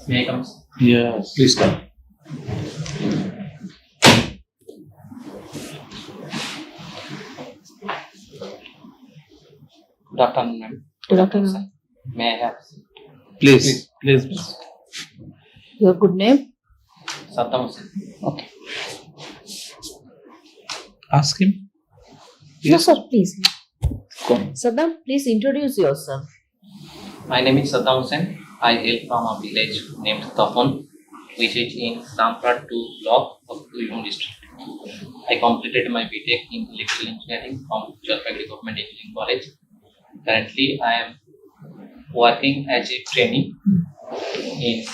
May I come? Yes. Please come. Good afternoon, ma'am. Good afternoon. May I have Please. Your good name? Saddam Hussain? Okay. Ask him. No, sir, please. Go on. Saddam, please introduce yourself. My name is Saddam Hussain. I hail from a village named Tapon, which is in Samprat 2 block of Bhirbhum district. I completed my BTech in Electrical Engineering from Jalpaiguri Government Engineering College. Currently, I am working as a trainee in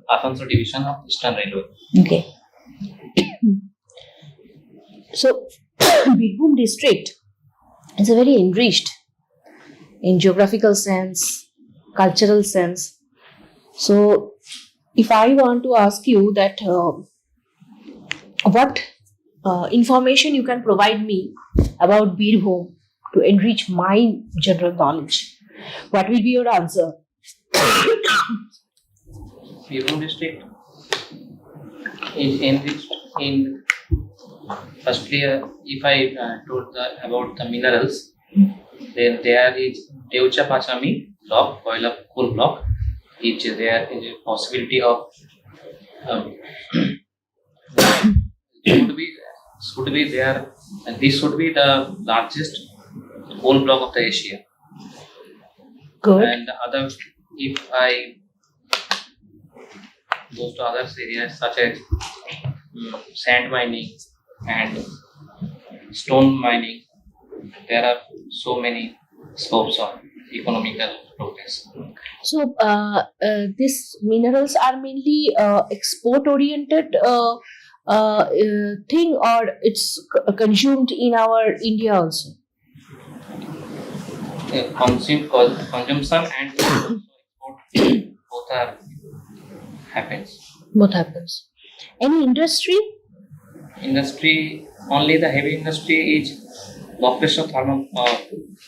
Asansol Division of Eastern Railway. Okay. So, Birbhum district is a very enriched in geographical sense, cultural sense. So, if I want to ask you that what information you can provide me about Birbhum to enrich my general knowledge, what will be your answer? Bhirbhum district is enriched in firstly, if I told about the minerals, then there is Deutsche Pachami block, Koila coal block, which there is a possibility of should be there, and this should be the largest coal block of the Asia. Good. And other, if I go to other areas such as sand mining and stone mining, there are so many scopes of economical progress. So, these minerals are mainly export-oriented thing, or it's consumed in our India also. Consumption and export both are happens. Both happens. Any industry? Industry, only the heavy industry is Bhopeshwar thermal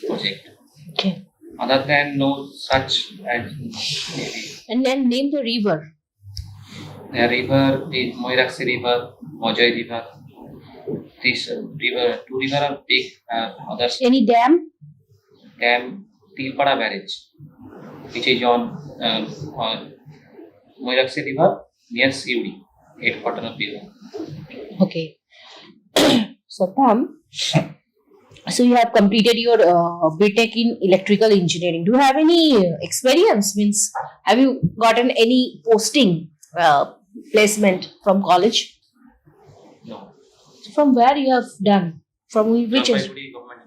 project. Okay. Other than no such as maybe And then name the river. the river is Moiraksi river, Mojoy river. This river, two river are big. Others Any dam? dam Tilpada barrage, which is on Moiraksi river near Siuri, headquarters of Birbhum. Okay. Saddam, so you have completed your BTech in electrical engineering. Do you have any experience? Means, have you gotten any posting placement from college? No, From where you have done? From which Jalpaiguri government.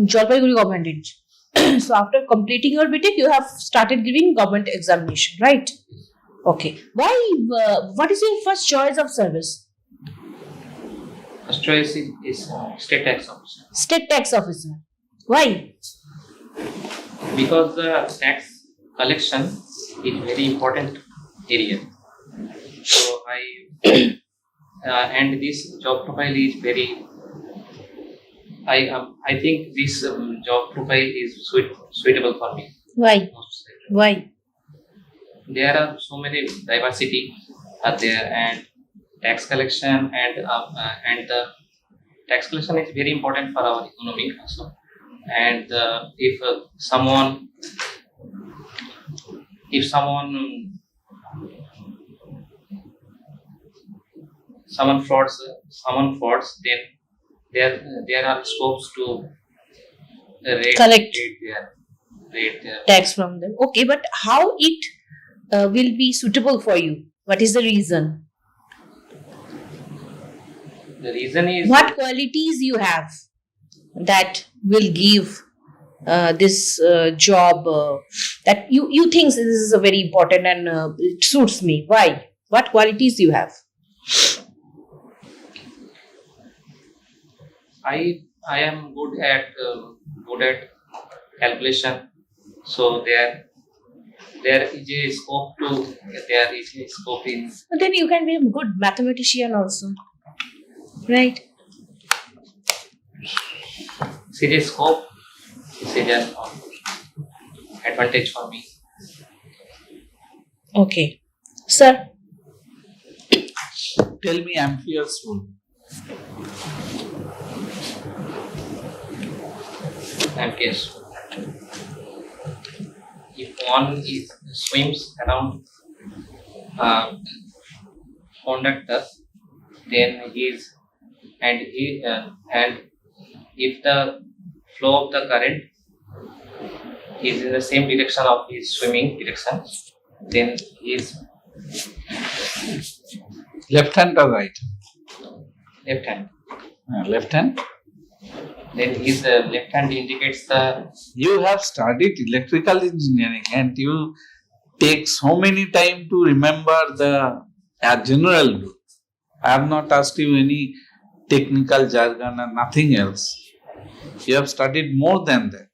Jalpaiguri government institute. So after completing your BTech, you have started giving government examination, right? Okay. Why? What is your first choice of service? First choice is state tax officer, State tax officer. Why? because the tax collection is very important area. So I and this job profile is very. I think this job profile is suitable for me. Why? Why? There are so many diversity are there, and tax collection and the tax collection is very important for our economy also. And if someone frauds, then there are scopes to Collect rate their tax from them. Okay, but how it will be suitable for you? What is the reason? the reason is What qualities you have that will give this job that you think this is a very important and it suits me? Why? What qualities you have? I am good at calculation. So there is a scope in But then you can be a good mathematician also, right? serious scope. Is an advantage for me. Okay. Sir, Tell me Ampere's rule. Ampere's. If one swims around conductor, then and if the flow of the current is in the same direction of his swimming direction, then his Left hand or right? left hand. Left hand. Then his left hand indicates the You have studied electrical engineering and you take so many time to remember the general rule. I have not asked you any technical jargon or nothing else. You have studied more than that.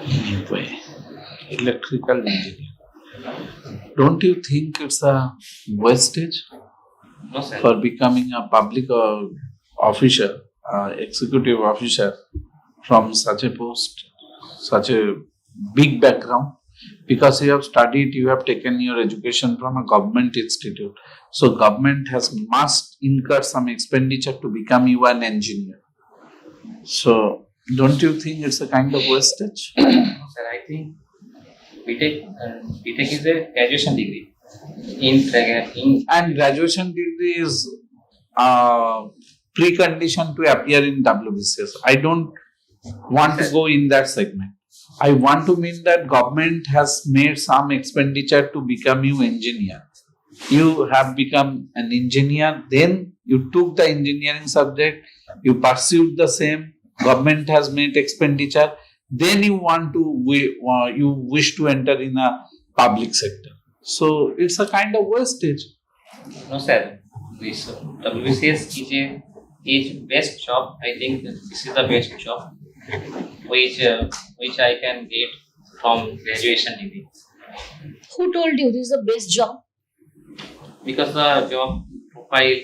Anyway, electrical engineering. Don't you think it's a wastage no sir. for becoming a public officer, executive officer from such a post, such a big background? Because you have studied, you have taken your education from a government institute. So government must incur some expenditure to become you an engineer. So don't you think it's a kind of wastage? No, sir, I think BTech is a graduation degree in And graduation degree is precondition to appear in WBCS. I don't want to go in that segment. I want to mean that government has made some expenditure to become you engineer. You have become an engineer, then you took the engineering subject, you pursued the same, government has made expenditure, then you want to, you wish to enter in a public sector. So it's a kind of wastage. No sir, this WBCS is best job. I think that this is the best job which I can get from graduation degree, who told you this is the best job? because the job profile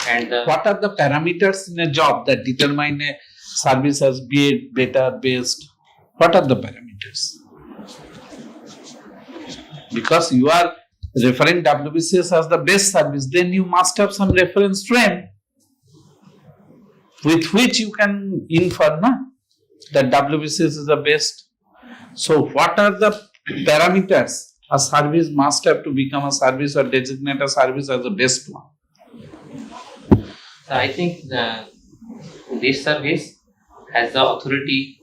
and the What are the parameters in a job that determine a service as better, best? What are the parameters? Because you are referring WBCS as the best service, then you must have some reference frame with which you can infer that WBCS is the best. So what are the parameters a service must have to become a service or designate a service as the best one? I think this service has the authority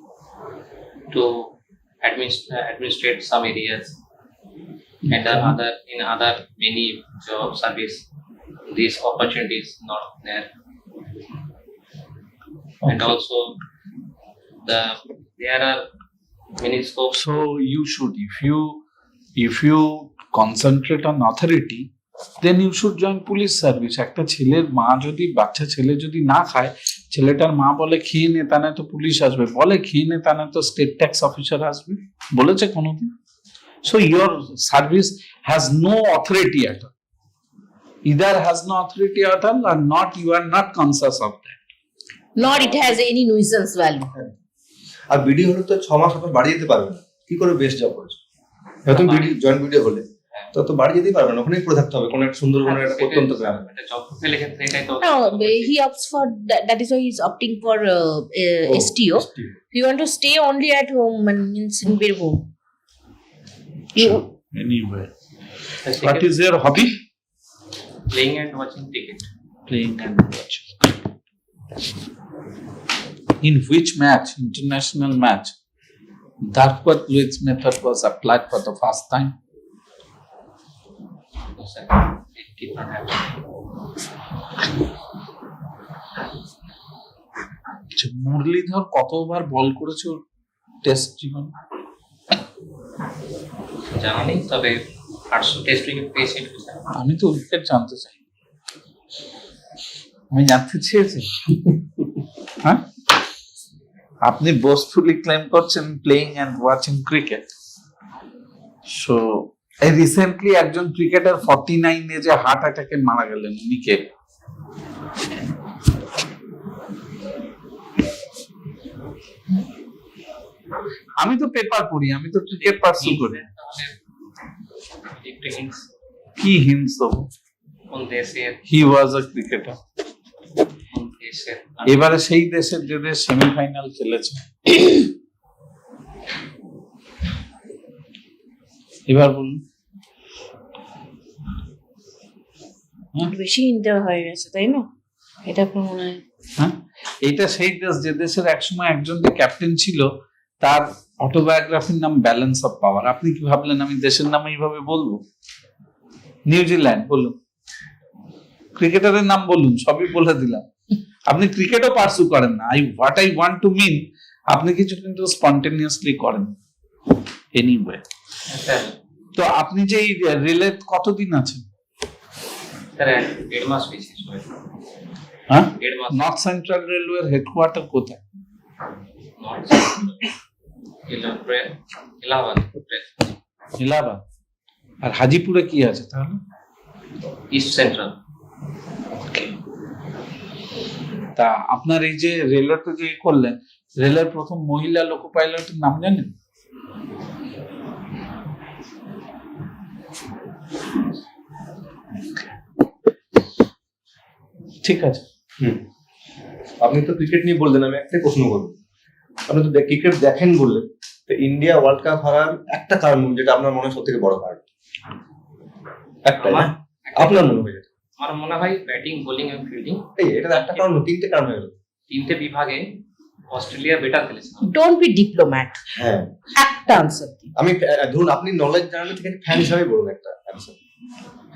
to administrate some areas, and in other many job service these opportunities not there. And also there are many scopes. So you should, if you concentrate on authority, then you should join police service. একটা ছেলের মা যদি, বাচ্চা ছেলে যদি না খায়, ছেলেটার মা বলে খেয়ে নে, তা না তো পুলিশ আসবে, বলে খেয়ে নে, তা না তো স্টেট ট্যাক্স অফিসার আসবে, বলেছে কোনোদিন? So your service has no authority at all. Either has no authority at all or not, you are not conscious of that. Nor it has any nuisance value. আর BDO হলে তো 6 মাস আপনার বাড়ি যেতে পারবে না। কি করে বেস্ট জব করেছো? হয়তো জয়েন্ট বিডিও হলে তো বাড়ি যেতেই পারবে না, ওখানেই পড়ে থাকতে হবে কোনো একটা সুন্দরবনের একটা প্রত্যন্ত গ্রামে। একটা জব প্রোফাইলের ক্ষেত্রে এটাই তো No, he opts for that is why he's opting for STO. If you want to stay only at home and means in Birbhum. Anyway, what is your hobby? playing and watching cricket. Playing and watching. In which match, international match, Darkwat-Lewis method was applied for the first time? No, sir, it did not happen. Muralidhar কতবার বল করেছে test জীবন? জানা নেই, তবে 800 test wicket পেয়েছে। আমি তো wicket জানতে চাই, আমি জানতে চেয়েছি। হ্যাঁ, আপনি boastfully claim করছেন playing and watching cricket. So এই রিসেন্টলি একজন ক্রিকেটার 49 এজে হার্ট অ্যাটাকে মারা গেলেন, উনি কে? আমি তো পেপার পড়ি, আমি তো ক্রিকেট পার্সু করি। একটু hints, কি হিন্টস দেবো? কোন দেশের, হি ওয়াজ আ ক্রিকেটার। কোন দেশের, এবারে সেই দেশের যে দেশ সেমিফাইনাল খেলেছে, এবার বলুন। বেশি ইন্টার হয়ে গেছে তাই না? এটা আপনার মনে হয়? হ্যাঁ, এইটা সেই দেশ যে দেশের একসময় একজন যে ক্যাপ্টেন ছিল, তার অটোবায়োগ্রাফির নাম ব্যালেন্স অফ পাওয়ার। আপনি কি ভাবলেন আমি দেশের নাম এইভাবে বলবো? নিউজিল্যান্ড বলুন, ক্রিকেটারের নাম বলুন, সবই বলে দিলাম। আপনি ক্রিকেটও পার্সু করেন না। হোয়াট আই ওয়ান্ট টু মিন, আপনি কিছু কিন্তু স্পন্টেনিয়াসলি করেন এনিওয়ে। স্যার তো আপনি যে এই রিলে কতদিন আছেন? স্যার 1.5 মাস হয়েছে সবাই। হ্যাঁ, 1.5 মাস। নর্থ সেন্ট্রাল রেলওয়ের হেডকোয়ার্টার কোথায়? এলাহাবাদ, এলাহাবাদ। আর হাজিপুরে কি আছে তাহলে? East central. তা আপনার এই যে রেলওয়েতে যে করলেন, রেলের প্রথম মহিলা লোকো পাইলটের নাম জানেন? ঠিক আছে। আপনি তো ক্রিকেট নিয়ে বললেন, আমি একটাই প্রশ্ন করবো। আপনি তো ক্রিকেট দেখেন বললেন, তো ইন্ডিয়া ওয়ার্ল্ড কাপ হারার একটা কারণ যেটা আপনার মনে হয় সব থেকে বড় কারণ, একটা না? আপনার মনে হয় যেটা? আমার মনে হয় ব্যাটিং, বোলিং এবং ফিল্ডিং, এই এটা তো একটা কারণ না, তিনটে কারণ হয়ে গেল। 3টে বিভাগে অস্ট্রেলিয়া বেটার খেলেছে। ডোন্ট বি ডিপ্লোম্যাট, হ্যাঁ, একটা আনসার দিন। আমি ধরুন আপনি নলেজ জানালে থেকে ফ্যান হিসাবে বলুন একটা অ্যান্সার।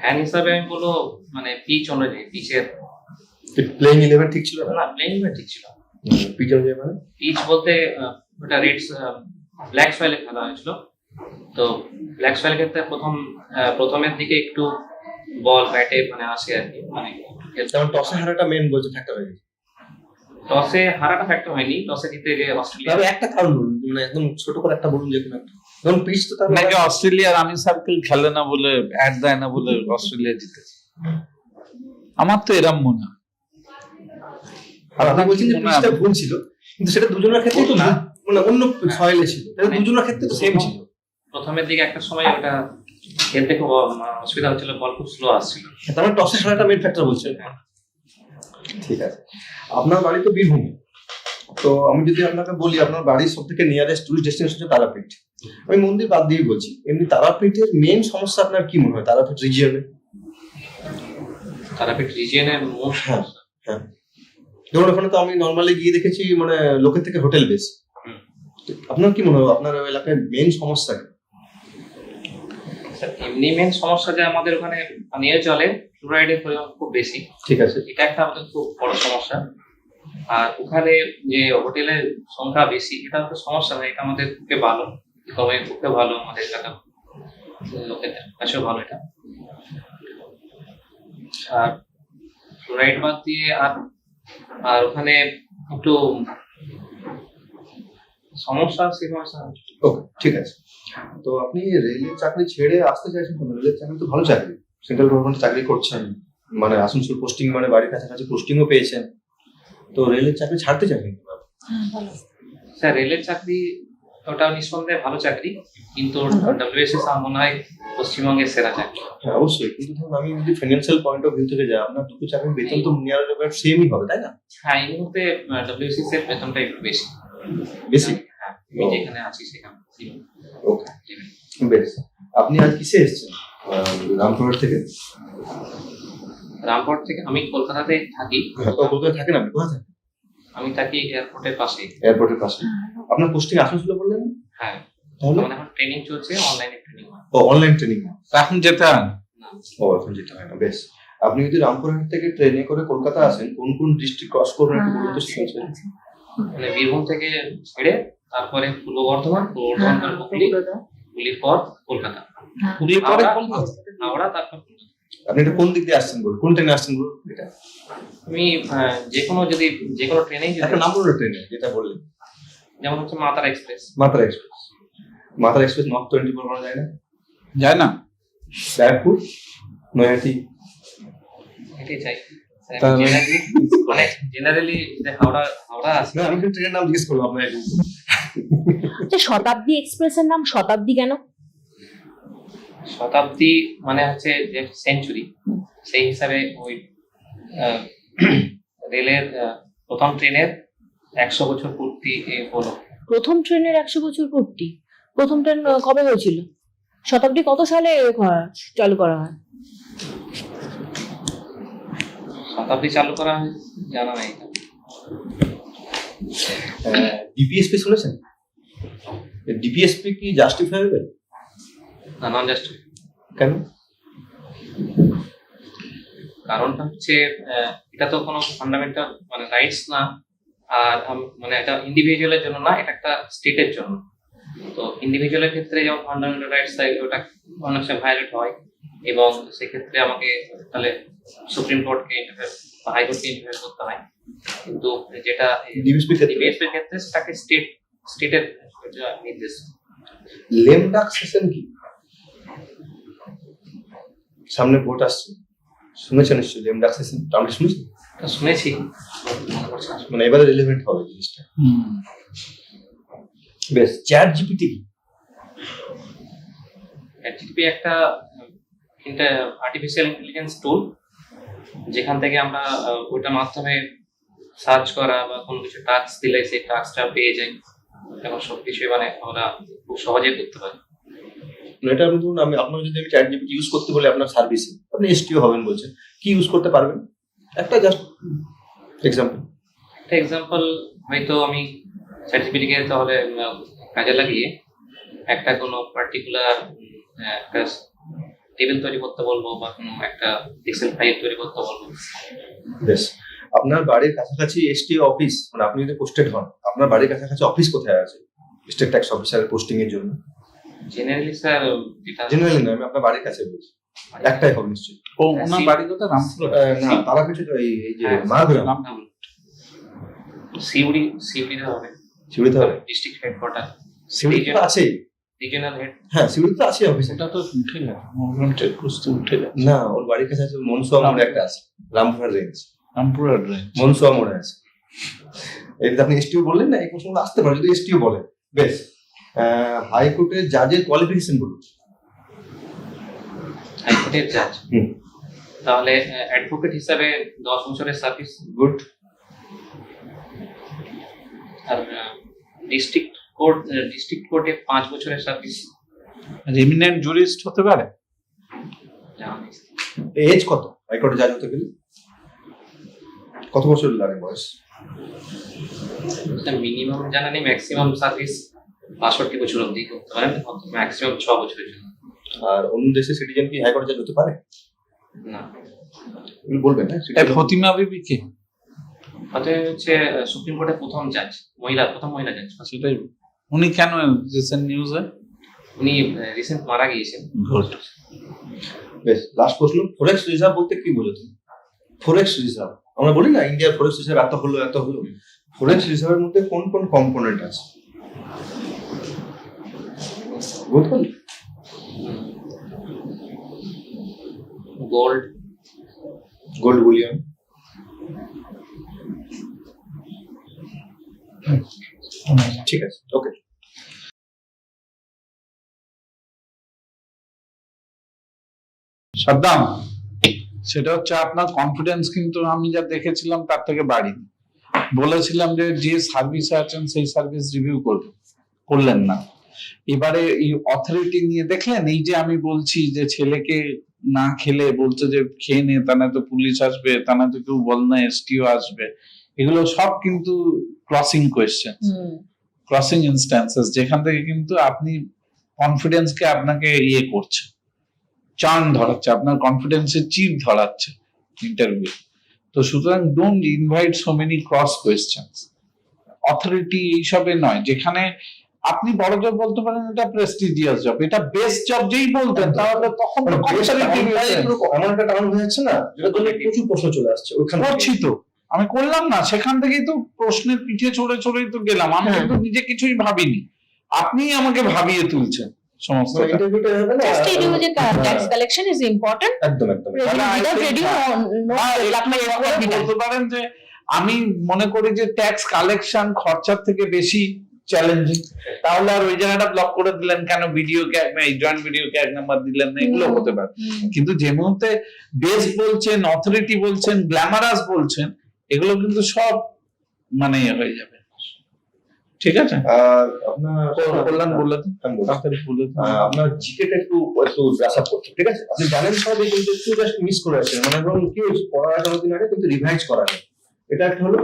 ফ্যান হিসাবে আমি বলবো মানে পিচ অনুযায়ী, পিচের প্লেইং 11 ঠিক ছিল না? না, প্লেইং ঠিক ছিল। পিচ অনুযায়ী মানে পিচ বলতে ওটা রেডস ব্ল্যাক সয়েলে খেলা হয়েছিল। তো ব্ল্যাক সয়েল ক্ষেত্রে প্রথমের দিকে একটু বল ব্যাটে মানে আসে আর কি, মানে যেমন টসে হারাটা মেন বলছে ফ্যাক্টর হয়ে গেছে। টসে হারাটা ফ্যাক্টর হয়নি, টসে জিতে গিয়ে অস্ট্রেলিয়া। তবে একটা কারণ বলুন, মানে একদম ছোট করে একটা বলুন, যে কোনো একটা। যেমন পিচ তো তার নাকি অস্ট্রেলিয়ার আর্মি সার্কেল খেলে না বলে, অ্যাড দেয় না বলে অস্ট্রেলিয়া জিতেছে, আমার তো এরম মনে হয়। আর আপনি বলছেন যে পিচটা ভুল ছিল, কিন্তু সেটা দুজনের ক্ষেত্রে তো না, মানে অন্য সয়েলে ছিল, এটা দুজনের ক্ষেত্রে তো সেম ছিল। প্রথমের দিকে একটা সময় ওটা খেলতে খুব অসুবিধা হচ্ছিল, বল খুব স্লো আসছিল। তার মানে টসে হারাটা মেন ফ্যাক্টর বলছেন। ঠিক আছে। আপনার বাড়ি তো বীরভূমে, তো আমি যদি আপনাকে বলি আপনার বাড়ির সব থেকে নিয়ারেস্ট টুরিস্ট ডেস্টিনেশন হচ্ছে তারাপীঠ, আমি মন্দির বাদ দিয়ে বলছি, এমনি তারাপীঠের মেন সমস্যা আপনার কি মনে হয় তারাপীঠ রিজিয়নে? তারাপীঠ রিজিয়নের মোট হ্যাঁ হ্যাঁ, যেমন ওখানে তো আমি নর্মালি গিয়ে দেখেছি মানে লোকের থেকে হোটেল বেশ। আপনার কি মনে হয় আপনার এলাকায় মেন সমস্যা কি? এমনি মেন সমস্যা যে আমাদের ওখানে পানীয় জলে ফ্লোরাইডের পরিমাণ খুব বেশি। ঠিক আছে, এটা একটা আমাদের খুব বড় সমস্যা। আর ওখানে যে হোটেলের সংখ্যা বেশি, এটা তো সমস্যা নয়, এটা আমাদের পক্ষে ভালো, ইকোনমির পক্ষে ভালো, আমাদের এলাকা লোকেদের কাছেও ভালো এটা। আর ফ্লোরাইড বাদ দিয়ে আর ওখানে একটু সমস্যা আছে। ওকে ঠিক আছে। তো আপনি রেলের চাকরি ছেড়ে আসতে চাইছেন কেন? রেলের চাকরি তো ভালো চাকরি, সেন্ট্রাল গভর্নমেন্ট চাকরি করছেন, মানে আসানসোল পোস্টিং, মানে বাড়ির কাছাকাছি পোস্টিংও পেয়েছেন, তো রেলের চাকরি ছাড়তে চাইছেন কেন? স্যার রেলের চাকরি ওটা নিঃসন্দেহে ভালো চাকরি, কিন্তু ডব্লিউবিসিএস আমার মনে হয় পশ্চিমবঙ্গের সেরা চাকরি। হ্যাঁ অবশ্যই, কিন্তু ধরুন আমি যদি ফাইন্যান্সিয়াল পয়েন্ট অফ ভিউ থেকে যাই, আপনার দুটো চাকরির বেতন তো নিয়ার অ্যাবাউট সেমই হবে, তাই না? হ্যাঁ, এই মুহূর্তে ডব্লিউবিসিএস এর বেতনটা একটু বেশি। বেশি? হ্যাঁ, আমি যেখানে আছি সেখানে। ওকে বেশ। আপনি আজ কিসে এসেছেন? রামপুরহাট থেকে? রামপুরহাট থেকে আমি কলকাতাতে থাকি। কলকাতায় থাকেন আপনি? কোথায় থাকেন? আমি থাকি এয়ারপোর্টের পাশে। এয়ারপোর্টের পাশে। আপনার পোস্টিং আসানসোলে বললেন? হ্যাঁ, তাহলে মানে এখন ট্রেনিং চলছে, অনলাইনে ট্রেনিং হয়। ও অনলাইন ট্রেনিং। এখন যেতে হয় না? না, ও এখন যেতে হয় না, বেশ। আপনি যদি রামপুরহাট থেকে ট্রেনে করে কলকাতা আসেন, কোন কোন ডিস্ট্রিক্ট ক্রস করবেন একটু বলুন তো সেখানে। মানে বীরভূম থেকে ছেড়ে তারপরে পূর্ব বর্ধমান, পর হুগলি, হুগলির পর কলকাতা, হুগলি পরে হাওড়া, তারপর কলকাতা। আপনি এটা কোন দিক দিয়ে আসছেন বলুন, কোন ট্রেনে আসছেন বলুন এটা? আমি যে কোনো ট্রেনেই একটা নাম বলুন ট্রেনে যেটা বললেন। যেমন হচ্ছে মাতারা এক্সপ্রেস। মাতারা এক্সপ্রেস। মাতারা এক্সপ্রেস নর্থ 24 করা যায় না? যায় না? ব্যারাকপুর, নৈহাটি, এটাই চাই তাহলে- মানে জেনারেলি হাওড়া আছে। না আমি কিন্তু ট্রেনের নাম জিজ্ঞেস করলাম আপনার। আচ্ছা, শতাব্দী এক্সপ্রেসের নাম শতাব্দী কেন? শতাব্দী মানে হচ্ছে যে সেঞ্চুরি, সেই হিসাবে ওই আহ, রেলের প্রথম ট্রেনের 100 বছর পূর্তি হলো। প্রথম ট্রেনের 100 বছর পূর্তি? প্রথম ট্রেন কবে হয়েছিল? শতাব্দী কত সালে চালু করা হয়? শতাব্দী চালু করা হয় জানা নাই এটা। ডিপিএসপি শুনেছেন? ডিপিএসপি কি জাস্টিফাইবেল? না, নন জাস্ট। কেন? কারণটা হচ্ছে এটা তো কোনো ফান্ডামেন্টাল মানে রাইটস না, আর মানে এটা ইন্ডিভিজুয়ালের জন্য না, এটা একটা স্টেটের জন্য। তো ইন্ডিভিজুয়ালের ক্ষেত্রে যেমন ফান্ডামেন্টাল রাইটস থাকে ওটা অনেক সময় ভায়োলেট হয়, এবং সেক্ষেত্রে আমাকে তাহলে সুপ্রিম কোর্টকে ইন্টারফেয়ার বা হাইকোর্টকে ইন্টারফেয়ার করতে হয়। কিন্তু যেটা ডিপিএসপি ক্ষেত্রে ডিপিএসপির ক্ষেত্রে সেটাকে স্টেটের নির্দেশ। লেম ডাক সেশন কি? সামনে ভোট আসছে, শুনেছেন নিশ্চয়ই লেম ডাক সেশন? আপনি শুনেছেন? এটা শুনেছি, মনে পড়ছে না। মানে এবারে রিলেভেন্ট হবে জিনিসটা। বেশ, চ্যাট জিপিটি কি? ChatGPT একটা আর্টিফিশিয়াল ইন্টেলিজেন্স টুল, যেখান থেকে আমরা ওটার মাধ্যমে সার্চ করা বা কোনো কিছু টাস্ক দিলে সেই টাস্কটা পেয়ে যাই, এবং সবকিছু মানে আমরা খুব সহজেই করতে পারি। এটা আপনি ধরুন, আপনার যদি আমি চ্যাট জিপিটি ইউজ করতে বলি আপনার সার্ভিসে, আপনি এসটিও হবেন বলছেন, কি ইউজ করতে পারবেন? একটা জাস্ট এক্সাম্পল। একটা এক্সাম্পল হয়তো আমি ChatGPT কে তাহলে কাজে লাগিয়ে একটা কোনো পার্টিকুলার একটা টেবিল তৈরি করতে বলবো, বা কোনো একটা এক্সেল ফাইল তৈরি করতে বলবো। বেশ, আপনার বাড়ির কাছাকাছি এসটিও অফিস, মানে আপনি যদি পোস্টেড হন, আপনার বাড়ির কাছাকাছি অফিস কোথায় আছে স্টেট ট্যাক্স অফিসারের পোস্টিং এর জন্য? জেনারেলি স্যার এটা জেনারেলি না, আমি আপনার বাড়ির কাছে বলছি। একটাই হবে নিশ্চয়ই। ও ওনার বাড়ি কোথায়? রামপুর? না, তারাপীঠে তো এই যে হ্যাঁ, মারগ্রাম, সিউড়িতে হবে, সিউড়িতে হবে। ডিস্ট্রিক্ট হেডকোয়ার্টার, সিউড়িতে তো আছে, রিজিওনাল হেড। হ্যাঁ সিউড়িতে তো আছে অফিস। ওটা তো উঠে গেছে, মোহন চেকপোস্ট তো উঠে গেছে। না, ওর বাড়ির কাছে আছে মনসুয়া মোড়ে একটা আছে, রামপুরহাট রেঞ্জ, রামপুরা রেঞ্জ। মনসুয়া মোড়ে আছে। এই যে আপনি এসটিও বললেন না, এই প্রশ্নগুলো আসতে পারে যদি এসটিও বলেন। বেশ, হাইকোর্টের জাজের কোয়ালিফিকেশন বলুন। হাইকোর্টের জাজ, হুম, তাহলে অ্যাডভোকেট হিসাবে 10 বছরের সার্ভিস, গুড। আর ডিস্ট্রিক্ট কোর্টে 5 বছরের সার্ভিস। এমিনেন্ট জুরিস্ট হতে পারে? এজ কত হাইকোর্টে জাজ হতে গেলে? কত বছর লাগে বয়স? মিনিমাম জানা নেই, ম্যাক্সিমাম সার্ভিস 65 বছর অবধি করতে পারেন, ম্যাক্সিমাম 6 বছরের জন্য। আর অন্য দেশের সিটিজেন কি হাইকোর্টে জাজ হতে পারে? না, আপনি বলবেন না? এই ফতিমা বিবি কে? হতে হচ্ছে সুপ্রিম কোর্টের প্রথম জাজ, প্রথম মহিলা জাজ। সেটাই। উনি কেন রিসেন্ট নিউজে? উনি রিসেন্ট মারা গিয়েছেন। গুড। বেশ, লাস্ট প্রশ্ন, ফরেক্স রিজার্ভ বলতে কি বোঝো তুমি? ফরেক্স রিজার্ভ আমরা বলি না, ইন্ডিয়ার ফরেক্স রিজার্ভ এত হলো। ফরেক্স রিজার্ভের মধ্যে কোন কোন কম্পোনেন্ট আছে বলুন? গোল্ড বুলিয়ন, ঠিক আছে, ওকে। সাদ্দাম, সেটা হচ্ছে আপনার কনফিডেন্স কিন্তু আমি যা দেখেছিলাম তার থেকে বাড়ি। বলেছিলাম যে সার্ভিস আছেন সেই সার্ভিস রিভিউ করলেন না। এবারে এই অথরিটি নিয়ে দেখলেন, এই যে আমি বলছি যে ছেলেকে না খেলে বলছে যে খেয়ে নে, তা না তো পুলিশ আসবে, তা না তো কেউ বল না এসটিও আসবে, এগুলো সব কিন্তু ক্রসিং কোয়েশ্চেন, ক্রসিং ইনস্ট্যান্সেস, যেখান থেকে কিন্তু আপনি কনফিডেন্সকে আপনাকে ইয়ে করছে, চার্ন ধরাচ্ছে, আপনার কনফিডেন্সের চিপ ধরাচ্ছে ইন্টারভিউ। তো সুতরাং don't invite so many cross questions. Authority এইসবে নয়, যেখানে আপনি বড় জব বলতে পারেন এটা প্রেস্টিজিয়াস জব, এটা বেস্ট জব যেই বলতেন তাহলে তখন তো এমন একটা টাউন হয়ে যাচ্ছে না, যেটা জন্য প্রচুর প্রশ্ন চলে আসছে ওখানে। করছি তো, আমি করলাম না, সেখান থেকেই তো প্রশ্নের পিঠে চড়েই তো গেলাম। আমি কিন্তু নিজে কিছুই ভাবিনি, আপনি আমাকে ভাবিয়ে তুলছেন সমস্ত। ইন্টারভিউটা হবে না, Just tell you that tax collection is important. একদম Without ready, no development বলতে পারেন যে আমি মনে করি যে ট্যাক্স কালেকশন খরচার থেকে বেশি চ্যালেঞ্জিং। তাহলে আর ওই জায়গাটা ব্লক করে দিলেন কেন, ভিডিও কে জয়েন্ট ভিডিও কে 1 নাম্বার দিলেন না, এগুলো হতে পারে। কিন্তু যে মুহূর্তে বেস বলছেন, অথরিটি বলছেন, গ্ল্যামারাস বলছেন, এগুলো কিন্তু সব মানে হয়ে যাবে। ঠিক আছে, আর আপনার কল্যাণ বলে দিন, আমি বলছি। তাড়াতাড়ি বলে দিন। আপনার জিকেটা একটু ব্রাশ আপ করতে, ঠিক আছে? আপনি জানেন সবাই কিন্তু একটু জাস্ট মিস করে আছেন, মানে ধরুন কি হয়েছে পড়ার 18 দিন আগে কিন্তু রিভাইজ করা নেই। এটা একটা হলো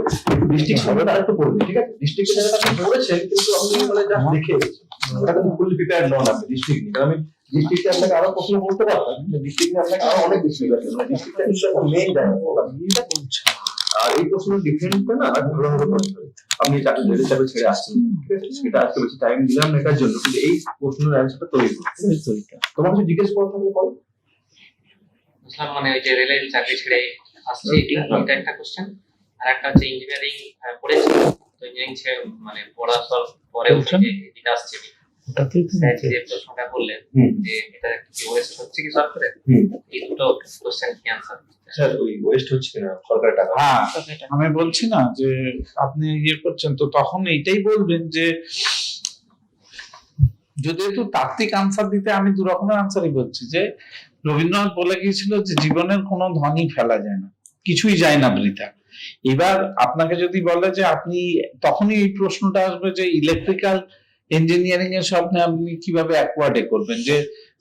ডিস্ট্রিক্ট হবে আর একটু পড়বে, ঠিক আছে? ডিস্ট্রিক্টের জায়গাটা আপনি পড়েছেন কিন্তু আপনি মানে জাস্ট দেখে এসেছেন, ওটা কিন্তু ফুল প্রিপেয়ার নন আপনি ডিস্ট্রিক্ট নিয়ে। কারণ আমি ডিস্ট্রিক্টে আপনাকে আরো প্রশ্ন বলতে পারতাম, কিন্তু ডিস্ট্রিক্টে আপনাকে আরো অনেক বেশি আছে, ডিস্ট্রিক্টটা কিন্তু একটা মেইন জায়গা। আর এই প্রশ্ন ডিফারেন্টটা না আর ভালোভাবে করতে হবে। আপনি চাকরি ছেড়ে আসছেন, ঠিক আছে? সেটা আজকে বেশি টাইম দিলাম না এটার জন্য, কিন্তু এই প্রশ্নের অ্যান্সারটা তৈরি করুন। তোমার কিছু জিজ্ঞেস করতে থাকলে বলো। বুঝলাম, মানে ওই যে রেলের চাকরি ছেড়ে আসছে এটা একটা কোশ্চেন। আর একটা হচ্ছে ইঞ্জিনিয়ারিং পড়েছি, তো ইঞ্জিনিয়ারিং ছেড়ে মানে পড়ার পরে এটা আসছে স্যার যে প্রশ্নটা বললেন যে এটা কি ওয়েস্ট হচ্ছে কি সরকারের, এই দুটো কোশ্চেন কি আনসার? স্যার ওই ওয়েস্ট হচ্ছে কিনা সরকারের টাকা? হ্যাঁ, আমি বলছি না যে আপনি ইয়ে করছেন, তো তখন এইটাই বলবেন যে যদি একটু তাত্ত্বিক আনসার দিতে, আমি দু রকমের আনসারই বলছি। যে রবীন্দ্রনাথ বলে গিয়েছিল যে জীবনের কোনো ধনই ফেলা যায় না, কিছুই যায় না বৃথা। এবার আপনাকে যদি বলে যে আপনি, তখনই এই প্রশ্নটা আসবে যে ইলেকট্রিক্যাল ইঞ্জিনিয়ারিং এর স্বপ্নে আপনি কিভাবে অ্যাকোয়ার্ডে করবেন। যে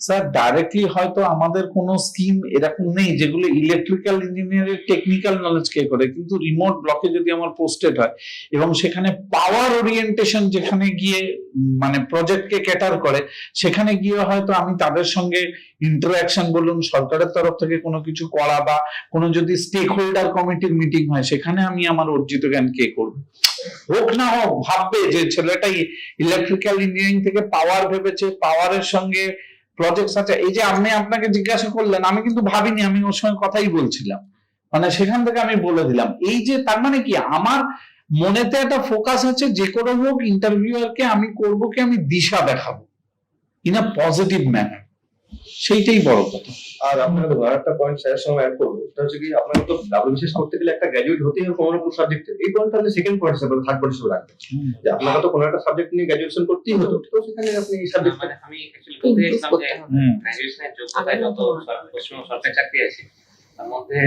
স্যার ডাইরেক্টলি হয়তো আমাদের কোনো স্কিম এরকম নেই যেগুলো ইলেকট্রিক্যাল ইঞ্জিনিয়ারিং টেকনিক্যাল নলেজ কে করে, কিন্তু রিমোট ব্লকে যদি আমার পোস্টেড হয় এবং সেখানে পাওয়ার ওরিয়েন্টেশন যেখানে গিয়ে মানে প্রজেক্টকে ক্যাটার করে, সেখানে গিয়ে হয়তো আমি তাদের সঙ্গে ইন্টারঅ্যাকশন বলুন, সরকারের তরফ থেকে কোনো কিছু করা, বা কোনো যদি স্টেক হোল্ডার কমিটির মিটিং হয় সেখানে আমি আমার অর্জিত জ্ঞান কে করবো, হোক না হোক ভাববে যে ছেলেটাই ইলেকট্রিক্যাল ইঞ্জিনিয়ারিং থেকে পাওয়ার ভেবেছে, পাওয়ারের সঙ্গে প্রজেক্ট আছে। এই যে আপনি আপনাকে জিজ্ঞাসা করলেন, আমি কিন্তু ভাবিনি, আমি ওর সঙ্গে কথাই বলছিলাম, মানে সেখান থেকে আমি বলে দিলাম। এই যে তার মানে কি আমার মনেতে একটা ফোকাস আছে, যে করে হোক ইন্টারভিউয়ারকে আমি করবো কি, আমি দিশা দেখাবো ইন আ পজিটিভ ম্যানার, সেইটাই বড় কথা। আর আপনাকে তো আরেকটা পয়েন্ট স্যারের সঙ্গে অ্যাড করবো, সেটা হচ্ছে কি আপনাকে তো ডাব্লিউবিসিএস করতে গেলে একটা গ্র্যাজুয়েট হতেই হবে কোনো কোনো সাবজেক্টে। এই পয়েন্টটা আপনি সেকেন্ড পয়েন্ট হিসেবে থার্ড পয়েন্ট হিসেবে রাখবেন যে আপনাকে তো কোনো একটা সাবজেক্ট নিয়ে গ্র্যাজুয়েশন করতেই হতো, তো সেখানে আপনি এই সাবজেক্ট মানে আমি অ্যাকচুয়ালি বলতে চাইছিলাম যে গ্র্যাজুয়েশনের যোগ্যতায় যত সরকারি চাকরি আছে তার মধ্যে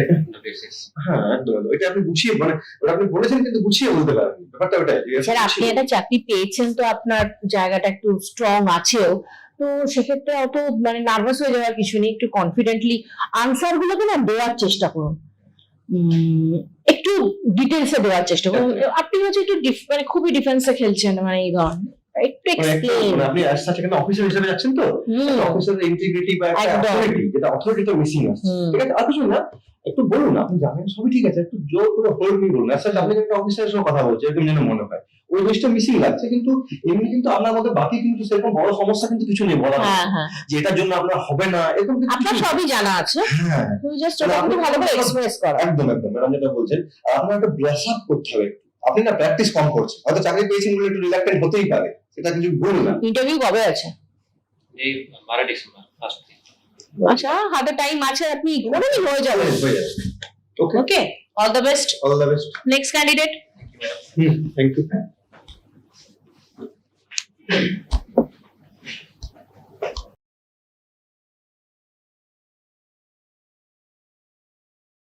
বেসিস। হ্যাঁ একদম একদম। এটা আপনি গুছিয়ে মানে ওটা আপনি বলেছেন কিন্তু গুছিয়ে বলতে পারেন ব্যাপারটা ওটাই। স্যার আপনি একটা চাকরি পেয়েছেন তো আপনার জায়গাটা একটু স্ট্রং আছেও, তো সেক্ষেত্রে অত মানে নার্ভাস হয়ে যাওয়ার কিছু নেই, একটু কনফিডেন্টলি আনসার গুলোকে না দেওয়ার চেষ্টা করুন, একটু ডিটেলসে দেওয়ার চেষ্টা করুন। আপনি হচ্ছে একটু মানে খুবই ডিফেন্সে খেলছেন, মানে এই ধরনের একটু এক্সপ্লেইন। আপনি সেখানে অফিসার হিসেবে যাচ্ছেন, তো অফিসারের ইন্টিগ্রিটি বা একটা অথরিটি, যেটা অথরিটিটা মিসিং আছে, ঠিক আছে? আর কিছু না, একটু বলুন, আপনি জানেন সবই ঠিক আছে, একটু জোর করে হোল্ড নিয়ে বলুন। আচ্ছা আপনি একটা অফিসারের সঙ্গে কথা বলছেন এরকম যেন মনে হয়, ওই জিনিসটা মিসিং লাগছে। কিন্তু এমনি কিন্তু আপনার মধ্যে বাকি কিন্তু সেরকম বড় সমস্যা কিন্তু কিছু নেই বলা, যে এটার জন্য আপনার হবে না এরকম কিন্তু আপনার সবই জানা আছে, হ্যাঁ জাস্ট ওটা একটু ভালো করে এক্সপ্রেস করা। একদম একদম ম্যাডাম যেটা বলছেন, আর আপনার একটা ব্রাশ আপ করতে হবে। আপনি না প্র্যাকটিস কম করছেন, হয়তো চাকরি পেয়েছেন বলে একটু রিল্যাক্টেন্ট হতেই পারে, সেটা কিছু ভুল না। ইন্টারভিউ কবে আছে? এই 12 ডিসেম্বর ফার্স্ট। আচ্ছা হাতে টাইম আছে, আপনি কোনোদিন হয়ে যাবে। Okay okay, all the best. All the best. Next candidate. Thank you.